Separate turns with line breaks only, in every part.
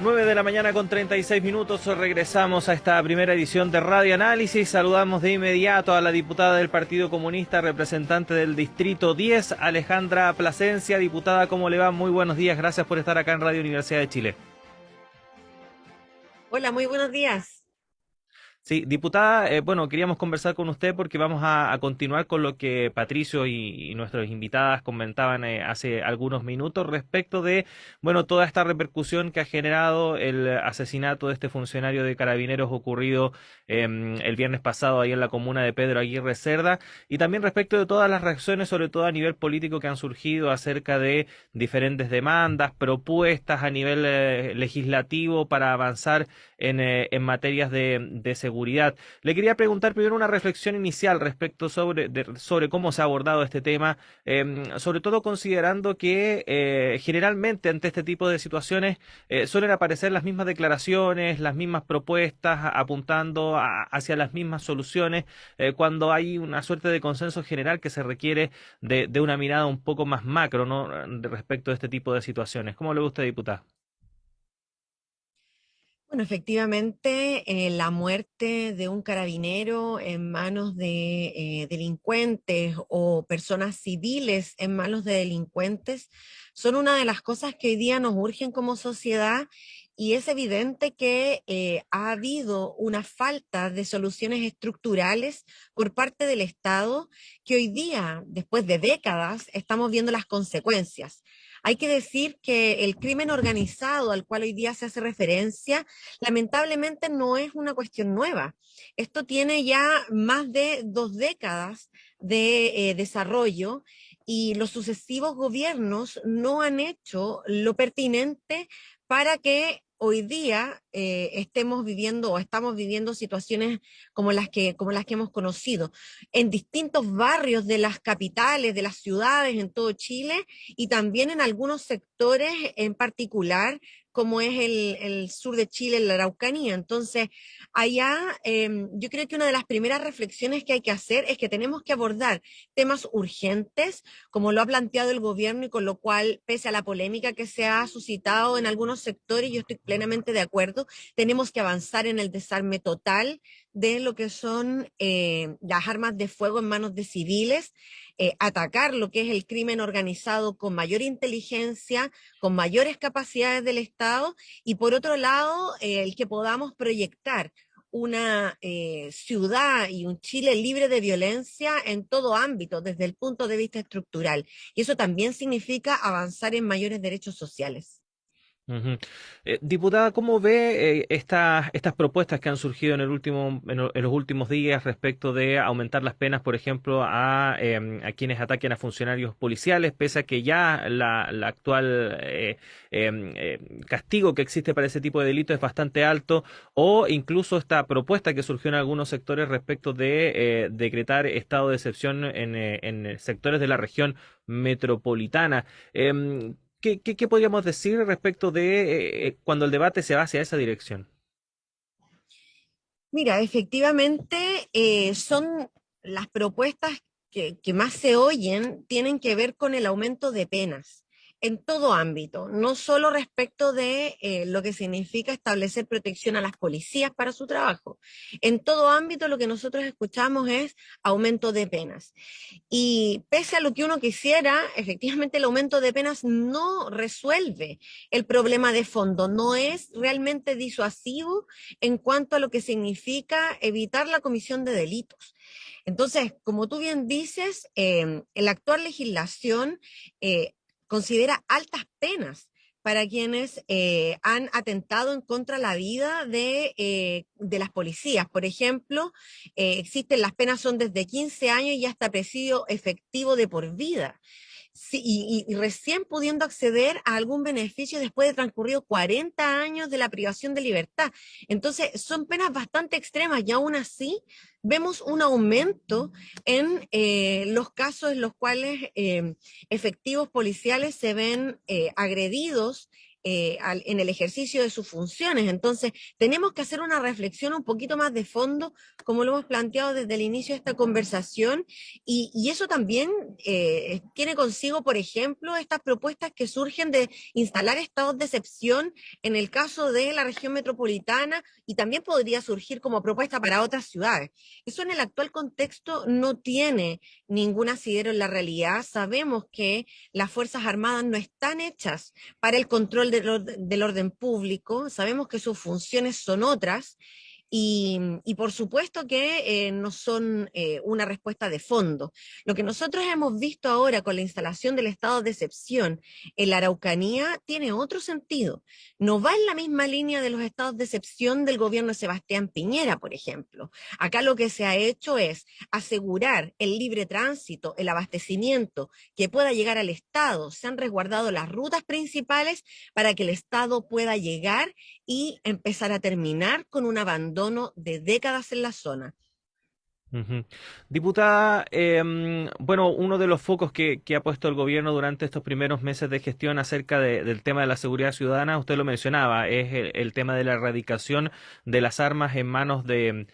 9 de la mañana con 36 minutos, regresamos a esta primera edición de Radio Análisis. Saludamos de inmediato a la diputada del Partido Comunista, representante del Distrito 10, Alejandra Plasencia. Diputada, ¿cómo le va? Muy buenos días, gracias por estar acá en Radio Universidad de Chile.
Hola, muy buenos días.
Sí, diputada, bueno, queríamos conversar con usted porque vamos a continuar con lo que Patricio y nuestras invitadas comentaban hace algunos minutos respecto de, bueno, toda esta repercusión que ha generado el asesinato de este funcionario de Carabineros ocurrido el viernes pasado ahí en la comuna de Pedro Aguirre Cerda, y también respecto de todas las reacciones, sobre todo a nivel político, que han surgido acerca de diferentes demandas, propuestas a nivel legislativo para avanzar en materias de seguridad. Le quería preguntar primero una reflexión inicial respecto sobre cómo se ha abordado este tema, sobre todo considerando que generalmente ante este tipo de situaciones suelen aparecer las mismas declaraciones, las mismas propuestas apuntando hacia las mismas soluciones, cuando hay una suerte de consenso general que se requiere de una mirada un poco más macro, ¿no? Respecto a este tipo de situaciones. ¿Cómo le gusta, diputada?
Bueno, efectivamente, la muerte de un carabinero en manos de delincuentes o personas civiles en manos de delincuentes son una de las cosas que hoy día nos urgen como sociedad, y es evidente que ha habido una falta de soluciones estructurales por parte del Estado, que hoy día, después de décadas, estamos viendo las consecuencias. Hay que decir que el crimen organizado al cual hoy día se hace referencia, lamentablemente no es una cuestión nueva. Esto tiene ya más de 2 décadas de desarrollo, y los sucesivos gobiernos no han hecho lo pertinente para que hoy día estemos viviendo o estamos viviendo situaciones como las que hemos conocido en distintos barrios de las capitales, de las ciudades en todo Chile, y también en algunos sectores en particular, como es el sur de Chile, la Araucanía. Entonces, allá yo creo que una de las primeras reflexiones que hay que hacer es que tenemos que abordar temas urgentes, como lo ha planteado el gobierno, y con lo cual, pese a la polémica que se ha suscitado en algunos sectores, yo estoy plenamente de acuerdo. Tenemos que avanzar en el desarme total de lo que son las armas de fuego en manos de civiles, atacar lo que es el crimen organizado con mayor inteligencia, con mayores capacidades del Estado, y por otro lado, el que podamos proyectar una ciudad y un Chile libre de violencia en todo ámbito, desde el punto de vista estructural. Y eso también significa avanzar en mayores derechos sociales.
Ujú. Diputada, ¿cómo ve estas propuestas que han surgido en los últimos días respecto de aumentar las penas, por ejemplo, a quienes ataquen a funcionarios policiales, pese a que ya la actual castigo que existe para ese tipo de delito es bastante alto, o incluso esta propuesta que surgió en algunos sectores respecto de decretar estado de excepción en sectores de la región metropolitana? ¿Qué podríamos decir respecto de cuando el debate se va hacia esa dirección?
Mira, efectivamente, son las propuestas que más se oyen, tienen que ver con el aumento de penas en todo ámbito, no solo respecto de lo que significa establecer protección a las policías para su trabajo. En todo ámbito lo que nosotros escuchamos es aumento de penas. Y pese a lo que uno quisiera, efectivamente el aumento de penas no resuelve el problema de fondo, no es realmente disuasivo en cuanto a lo que significa evitar la comisión de delitos. Entonces, como tú bien dices, la actual legislación considera altas penas para quienes han atentado en contra de la vida de las policías. Por ejemplo, existen las penas son desde 15 años y hasta presidio efectivo de por vida. Sí, y recién pudiendo acceder a algún beneficio después de transcurrido 40 años de la privación de libertad. Entonces, son penas bastante extremas, y aún así vemos un aumento en los casos en los cuales efectivos policiales se ven agredidos en el ejercicio de sus funciones. Entonces, tenemos que hacer una reflexión un poquito más de fondo, como lo hemos planteado desde el inicio de esta conversación, y eso también tiene consigo, por ejemplo, estas propuestas que surgen de instalar estados de excepción en el caso de la región metropolitana y también podría surgir como propuesta para otras ciudades. Eso en el actual contexto no tiene ningún asidero en la realidad. Sabemos que las Fuerzas Armadas no están hechas para el control del orden público, sabemos que sus funciones son otras y por supuesto que no son una respuesta de fondo. Lo que nosotros hemos visto ahora con la instalación del estado de excepción en la Araucanía tiene otro sentido. No va en la misma línea de los estados de excepción del gobierno de Sebastián Piñera, por ejemplo. Acá lo que se ha hecho es asegurar el libre tránsito, el abastecimiento que pueda llegar al Estado. Se han resguardado las rutas principales para que el Estado pueda llegar y empezar a terminar con un abandono de décadas en la zona.
Ujú. Diputada, bueno, uno de los focos que ha puesto el gobierno durante estos primeros meses de gestión acerca del tema de la seguridad ciudadana, usted lo mencionaba, es el tema de la erradicación de las armas en manos de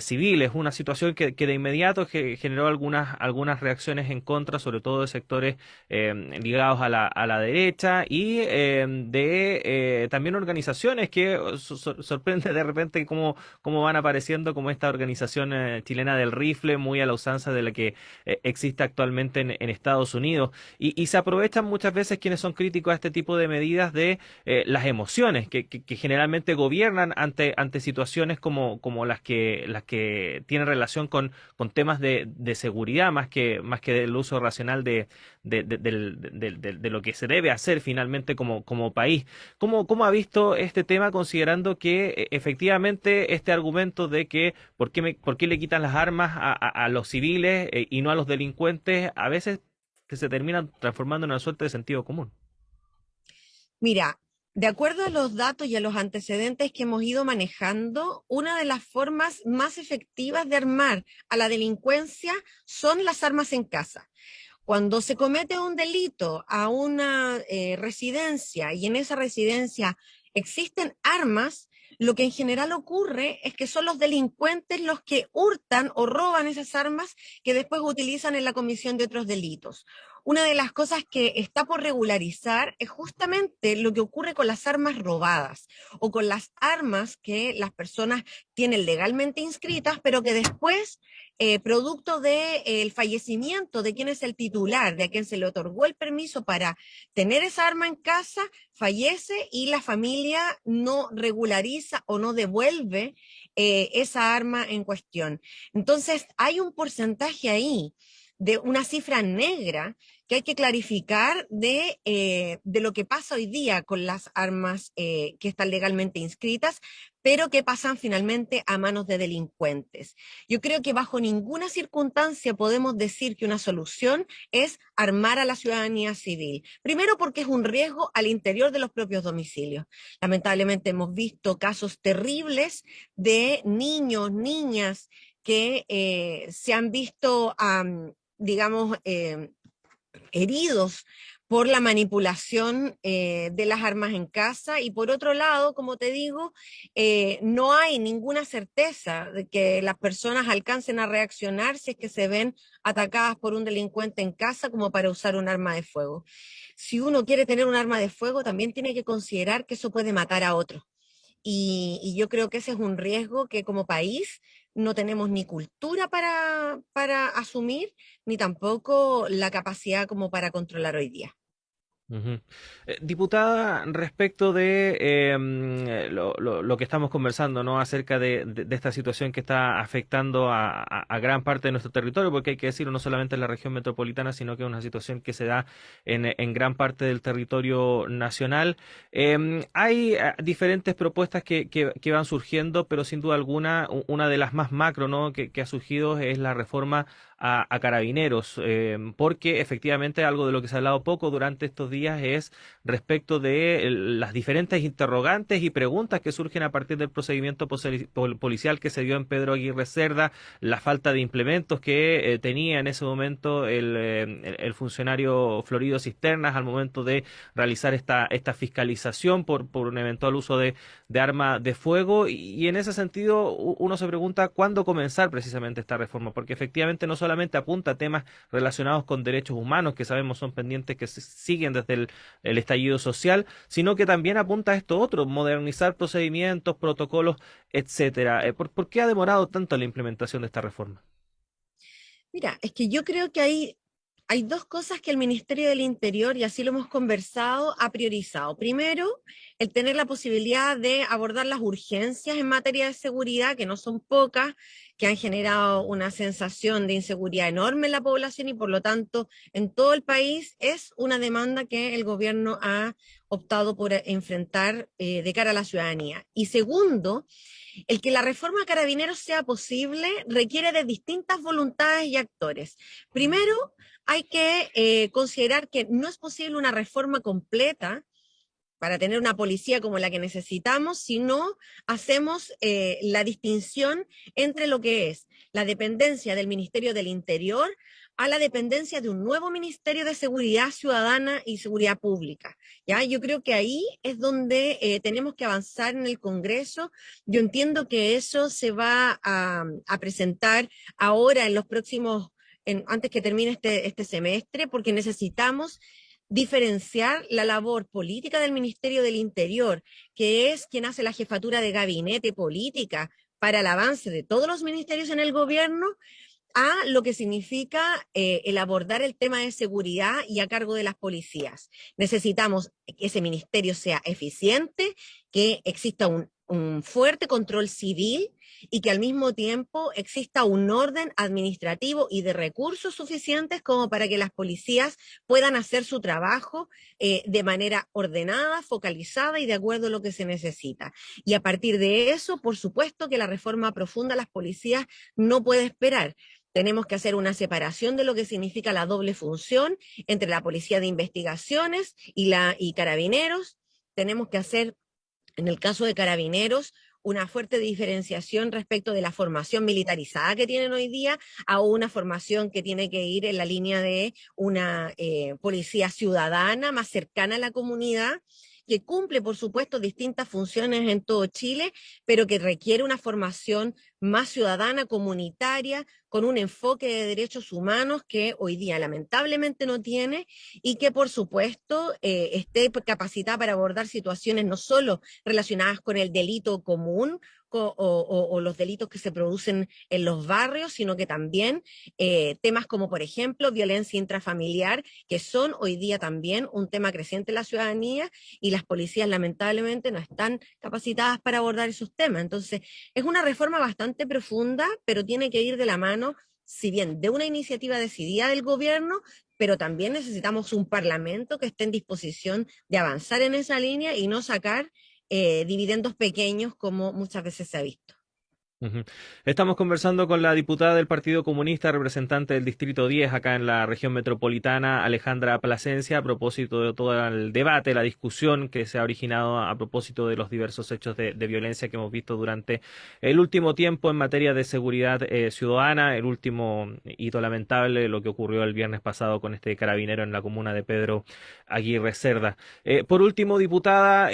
civiles, una situación que de inmediato generó algunas reacciones en contra, sobre todo de sectores ligados a la derecha y de también organizaciones que sorprende de repente cómo van apareciendo como esta organización chilena del rifle, muy a la usanza de la que existe actualmente en Estados Unidos. Y se aprovechan muchas veces quienes son críticos a este tipo de medidas de las emociones que generalmente gobiernan ante situaciones como las que tienen relación con temas de seguridad más que del uso racional de lo que se debe hacer finalmente como país. ¿Cómo ha visto este tema considerando que efectivamente este argumento de que por qué le quitan las armas a los civiles y no a los delincuentes, a veces que se terminan transformando en una suerte de sentido común?
Mira, de acuerdo a los datos y a los antecedentes que hemos ido manejando, una de las formas más efectivas de armar a la delincuencia son las armas en casa. Cuando se comete un delito a una residencia y en esa residencia existen armas, lo que en general ocurre es que son los delincuentes los que hurtan o roban esas armas que después utilizan en la comisión de otros delitos. Una de las cosas que está por regularizar es justamente lo que ocurre con las armas robadas o con las armas que las personas tienen legalmente inscritas, pero que después producto del fallecimiento de quien es el titular, de a quien se le otorgó el permiso para tener esa arma en casa, fallece y la familia no regulariza o no devuelve esa arma en cuestión. Entonces, hay un porcentaje ahí de una cifra negra que hay que clarificar de lo que pasa hoy día con las armas que están legalmente inscritas, pero que pasan finalmente a manos de delincuentes. Yo creo que bajo ninguna circunstancia podemos decir que una solución es armar a la ciudadanía civil. Primero porque es un riesgo al interior de los propios domicilios. Lamentablemente hemos visto casos terribles de niños, niñas que se han visto, digamos, heridos por la manipulación de las armas en casa y por otro lado, como te digo, no hay ninguna certeza de que las personas alcancen a reaccionar si es que se ven atacadas por un delincuente en casa como para usar un arma de fuego. Si uno quiere tener un arma de fuego, también tiene que considerar que eso puede matar a otro. Y yo creo que ese es un riesgo que como país no tenemos ni cultura para asumir, ni tampoco la capacidad como para controlar hoy día.
Ujú. Diputada, respecto de lo que estamos conversando, ¿no? Acerca de esta situación que está afectando a gran parte de nuestro territorio, porque hay que decirlo, no solamente en la región metropolitana, sino que es una situación que se da en gran parte del territorio nacional. Hay diferentes propuestas que van surgiendo, pero sin duda alguna, una de las más macro, ¿no? Que ha surgido es la reforma a Carabineros, porque efectivamente algo de lo que se ha hablado poco durante estos días es respecto de las diferentes interrogantes y preguntas que surgen a partir del procedimiento policial que se dio en Pedro Aguirre Cerda, la falta de implementos que tenía en ese momento el funcionario Florido Cisternas al momento de realizar esta fiscalización por un eventual uso de arma de fuego y en ese sentido uno se pregunta cuándo comenzar precisamente esta reforma, porque efectivamente no solamente apunta a temas relacionados con derechos humanos que sabemos son pendientes que siguen desde el estallido social, sino que también apunta a esto otro, modernizar procedimientos, protocolos, etcétera. ¿Por qué ha demorado tanto la implementación de esta reforma?
Mira, es que yo creo que hay dos cosas que el Ministerio del Interior, y así lo hemos conversado, ha priorizado. Primero, el tener la posibilidad de abordar las urgencias en materia de seguridad, que no son pocas, que han generado una sensación de inseguridad enorme en la población y por lo tanto en todo el país es una demanda que el gobierno ha optado por enfrentar de cara a la ciudadanía. Y segundo, el que la reforma a Carabineros sea posible requiere de distintas voluntades y actores. Primero, hay que considerar que no es posible una reforma completa para tener una policía como la que necesitamos, si no hacemos la distinción entre lo que es la dependencia del Ministerio del Interior a la dependencia de un nuevo Ministerio de Seguridad Ciudadana y Seguridad Pública. ¿Ya? Yo creo que ahí es donde tenemos que avanzar en el Congreso. Yo entiendo que eso se va a presentar ahora en los próximos, antes que termine este semestre, porque necesitamos diferenciar la labor política del Ministerio del Interior, que es quien hace la jefatura de gabinete política para el avance de todos los ministerios en el gobierno, a lo que significa el abordar el tema de seguridad y a cargo de las policías. Necesitamos que ese ministerio sea eficiente, que exista un fuerte control civil y que al mismo tiempo exista un orden administrativo y de recursos suficientes como para que las policías puedan hacer su trabajo de manera ordenada, focalizada y de acuerdo a lo que se necesita. Y a partir de eso, por supuesto que la reforma profunda a las policías no puede esperar. Tenemos que hacer una separación de lo que significa la doble función entre la policía de investigaciones y carabineros. Tenemos que hacer, en el caso de carabineros, una fuerte diferenciación respecto de la formación militarizada que tienen hoy día a una formación que tiene que ir en la línea de una policía ciudadana más cercana a la comunidad, que cumple, por supuesto, distintas funciones en todo Chile, pero que requiere una formación más ciudadana, comunitaria, con un enfoque de derechos humanos que hoy día lamentablemente no tiene y que, por supuesto, esté capacitada para abordar situaciones no solo relacionadas con el delito común o los delitos que se producen en los barrios, sino que también temas como, por ejemplo, violencia intrafamiliar, que son hoy día también un tema creciente en la ciudadanía y las policías lamentablemente no están capacitadas para abordar esos temas. Entonces, es una reforma bastante profunda, pero tiene que ir de la mano, si bien de una iniciativa decidida del gobierno, pero también necesitamos un parlamento que esté en disposición de avanzar en esa línea y no sacar dividendos pequeños como muchas veces se ha visto.
Ujú. Estamos conversando con la diputada del Partido Comunista, representante del Distrito 10 acá en la región metropolitana, Alejandra Plasencia, a propósito de todo el debate, la discusión que se ha originado a propósito de los diversos hechos de violencia que hemos visto durante el último tiempo en materia de seguridad ciudadana, el último hito lamentable, lo que ocurrió el viernes pasado con este carabinero en la comuna de Pedro Aguirre Cerda. Por último, diputada,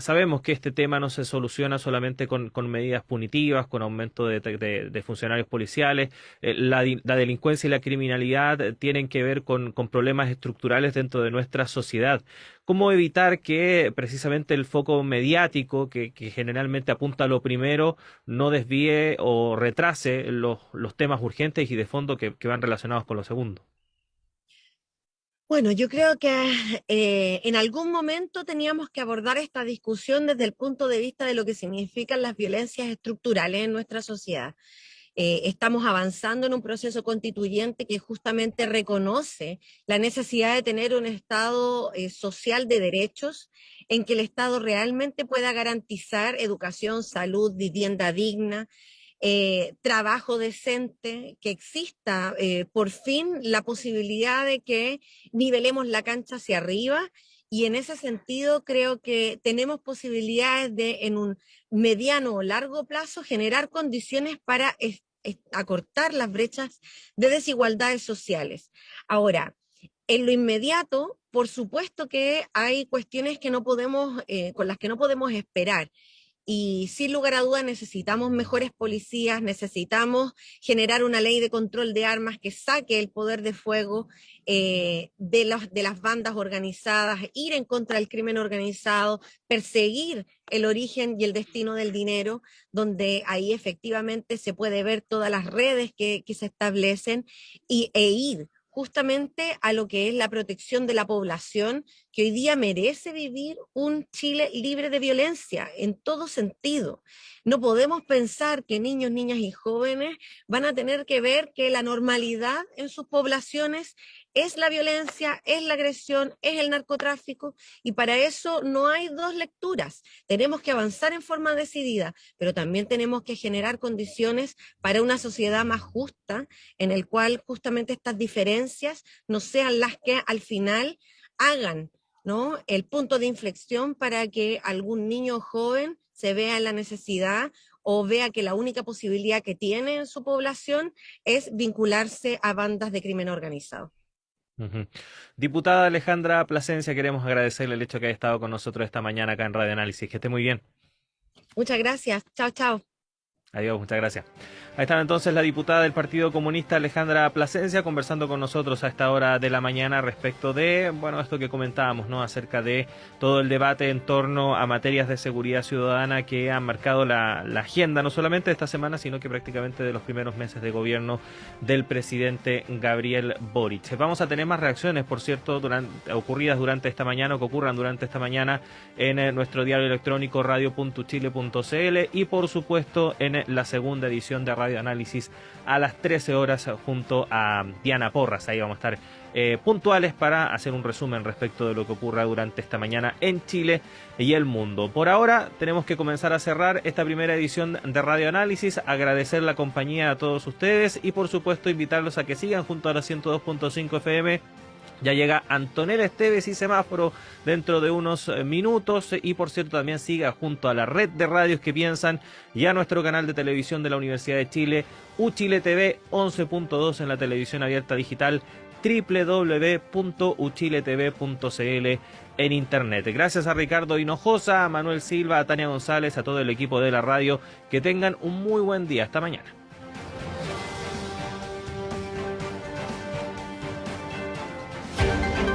sabemos que este tema no se soluciona solamente con medidas punitivas, con aumento de funcionarios policiales. La delincuencia y la criminalidad tienen que ver con problemas estructurales dentro de nuestra sociedad. ¿Cómo evitar que precisamente el foco mediático, que generalmente apunta a lo primero, no desvíe o retrase los temas urgentes y de fondo que van relacionados con lo segundo?
Bueno, yo creo que en algún momento teníamos que abordar esta discusión desde el punto de vista de lo que significan las violencias estructurales en nuestra sociedad. Estamos avanzando en un proceso constituyente que justamente reconoce la necesidad de tener un Estado social de derechos en que el Estado realmente pueda garantizar educación, salud, vivienda digna, trabajo decente, que exista por fin la posibilidad de que nivelemos la cancha hacia arriba. Y en ese sentido creo que tenemos posibilidades de, en un mediano o largo plazo, generar condiciones para acortar las brechas de desigualdades sociales. Ahora, en lo inmediato, por supuesto que hay cuestiones que no podemos, con las que no podemos esperar. Y sin lugar a dudas necesitamos mejores policías, necesitamos generar una ley de control de armas que saque el poder de fuego de las bandas organizadas, ir en contra del crimen organizado, perseguir el origen y el destino del dinero, donde ahí efectivamente se puede ver todas las redes que se establecen e ir justamente a lo que es la protección de la población que hoy día merece vivir un Chile libre de violencia en todo sentido. No podemos pensar que niños, niñas y jóvenes van a tener que ver que la normalidad en sus poblaciones es la violencia, es la agresión, es el narcotráfico, y para eso no hay dos lecturas. Tenemos que avanzar en forma decidida, pero también tenemos que generar condiciones para una sociedad más justa, en el cual justamente estas diferencias no sean las que al final hagan, ¿no?, el punto de inflexión para que algún niño o joven se vea en la necesidad o vea que la única posibilidad que tiene en su población es vincularse a bandas de crimen organizado.
Ujú. Diputada Alejandra Plasencia, queremos agradecerle el hecho que haya estado con nosotros esta mañana acá en Radio Análisis. Que esté muy bien.
Muchas gracias. Chao, chao.
Adiós, muchas gracias. Ahí estaba entonces la diputada del Partido Comunista Alejandra Plasencia conversando con nosotros a esta hora de la mañana respecto de, bueno, esto que comentábamos, ¿no? Acerca de todo el debate en torno a materias de seguridad ciudadana que han marcado la agenda, no solamente de esta semana, sino que prácticamente de los primeros meses de gobierno del presidente Gabriel Boric. Vamos a tener más reacciones, por cierto, ocurridas durante esta mañana o que ocurran durante esta mañana en nuestro diario electrónico radio.chile.cl y, por supuesto, en la segunda edición de Radio Análisis a las 13 horas junto a Diana Porras. Ahí vamos a estar puntuales para hacer un resumen respecto de lo que ocurra durante esta mañana en Chile y el mundo. Por ahora tenemos que comenzar a cerrar esta primera edición de Radio Análisis, agradecer la compañía a todos ustedes y por supuesto invitarlos a que sigan junto a la 102.5 FM. Ya llega Antonella Esteves y Semáforo dentro de unos minutos y por cierto también siga junto a la red de radios que piensan y a nuestro canal de televisión de la Universidad de Chile, UChile TV 11.2 en la televisión abierta digital, www.uchiletv.cl en internet. Gracias a Ricardo Hinojosa, a Manuel Silva, a Tania González, a todo el equipo de la radio. Que tengan un muy buen día. Hasta mañana.